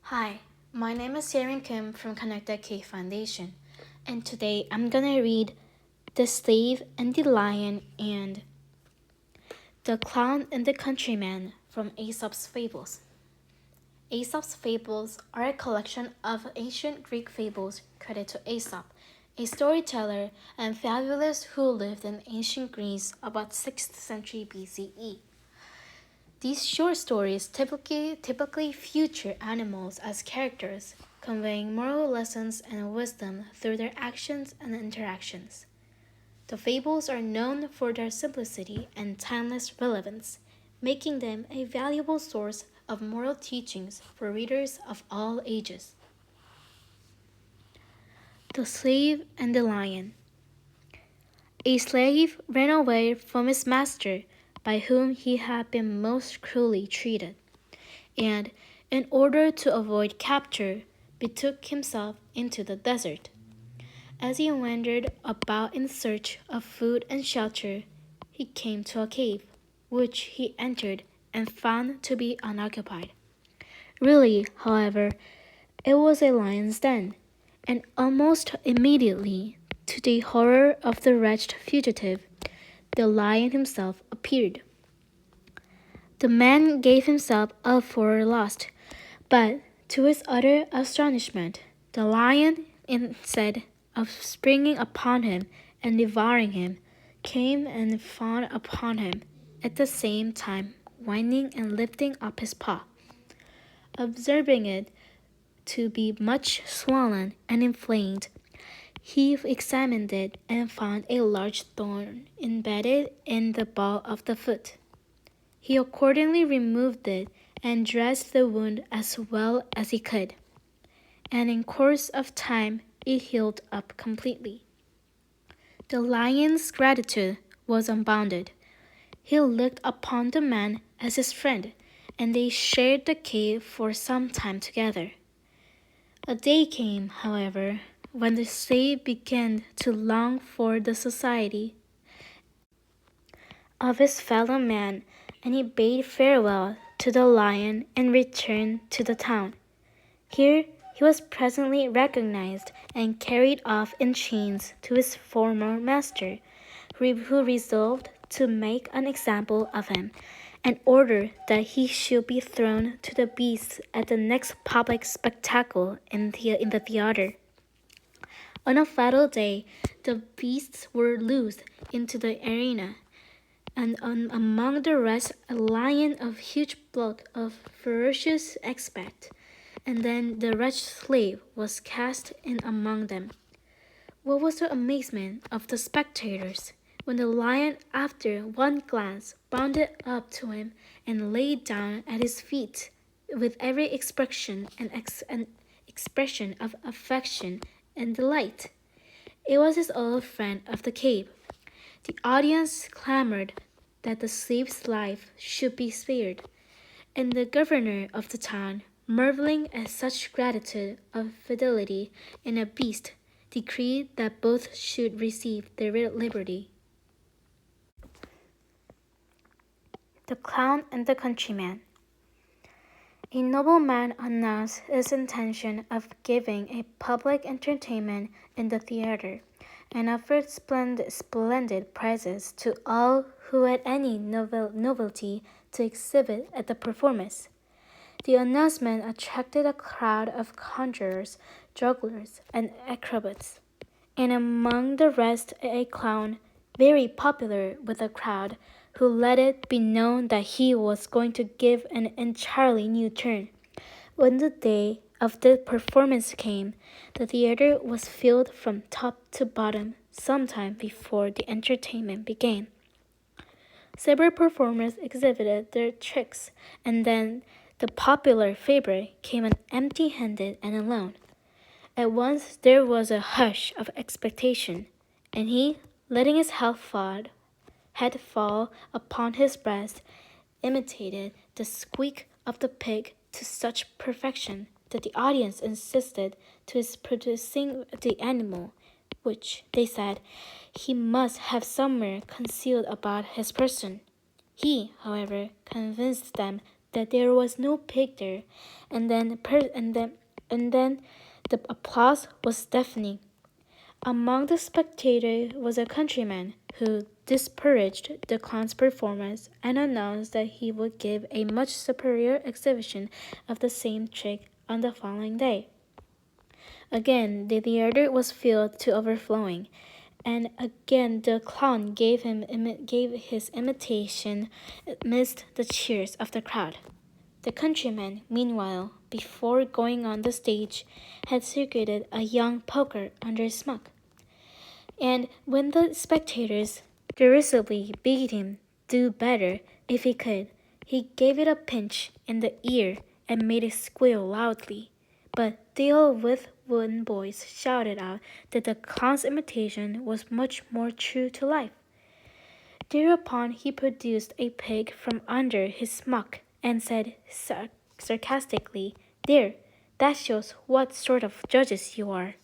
Hi, my name is Sharon Kim from Connected K Foundation, and today I'm gonna read The Slave and the Lion and The Clown and the Countryman from Aesop's Fables. Aesop's Fables are a collection of ancient Greek fables credited to Aesop, a storyteller and fabulist who lived in ancient Greece about 6th century BCE. These short stories typically feature animals as characters, conveying moral lessons and wisdom through their actions and interactions. The fables are known for their simplicity and timeless relevance, making them a valuable source of moral teachings for readers of all ages. The Slave and the Lion. A slave ran away from his master, by whom he had been most cruelly treated, and, in order to avoid capture, betook himself into the desert. As he wandered about in search of food and shelter, he came to a cave, which he entered and found to be unoccupied. Really, however, it was a lion's den, and almost immediately, to the horror of the wretched fugitive, the lion himself appeared. The man gave himself up for lost, but to his utter astonishment, the lion, instead of springing upon him and devouring him, came and fawned upon him, at the same time whining and lifting up his paw. Observing it to be much swollen and inflamed, he examined it and found a large thorn embedded in the ball of the foot. He accordingly removed it and dressed the wound as well as he could, and in course of time it healed up completely. The lion's gratitude was unbounded. He looked upon the man as his friend, and they shared the cave for some time together. A day came, however, when the slave began to long for the society of his fellow man, and he bade farewell to the lion and returned to the town. Here he was presently recognized and carried off in chains to his former master, who resolved to make an example of him, and ordered that he should be thrown to the beasts at the next public spectacle in the theater. On a fatal day, the beasts were loosed into the arena, and among the rest a lion of huge bulk of ferocious aspect, and then the wretched slave was cast in among them. What was the amazement of the spectators when the lion, after one glance, bounded up to him and lay down at his feet with every expression expression of affection and delight. It was his old friend of the cave. The audience clamored that the slave's life should be spared, and the governor of the town, marveling at such gratitude of fidelity in a beast, decreed that both should receive their liberty. The Clown and the Countryman. A nobleman announced his intention of giving a public entertainment in the theater, and offered splendid prizes to all who had any novelty to exhibit at the performance. The announcement attracted a crowd of conjurers, jugglers, and acrobats, and among the rest a clown, very popular with the crowd, who let it be known that he was going to give an entirely new turn. When the day of the performance came, the theater was filled from top to bottom some time before the entertainment began. Several performers exhibited their tricks, and then the popular favorite came in empty-handed and alone. At once there was a hush of expectation, and he, letting his head fall upon his breast, imitated the squeak of the pig to such perfection that the audience insisted to his producing the animal, which, they said, he must have somewhere concealed about his person. He, however, convinced them that there was no pig there, and then the applause was deafening. Among the spectators was a countryman who disparaged the clown's performance and announced that he would give a much superior exhibition of the same trick on the following day. Again, the theater was filled to overflowing, and again the clown gave his imitation amidst the cheers of the crowd. The countryman, meanwhile, before going on the stage, had secreted a young poker under his smock. And when the spectators derisively bade him do better if he could, he gave it a pinch in the ear and made it squeal loudly. But the old wooden boys shouted out that the clown's imitation was much more true to life. Thereupon he produced a pig from under his smock and said sarcastically, "There, that shows what sort of judges you are."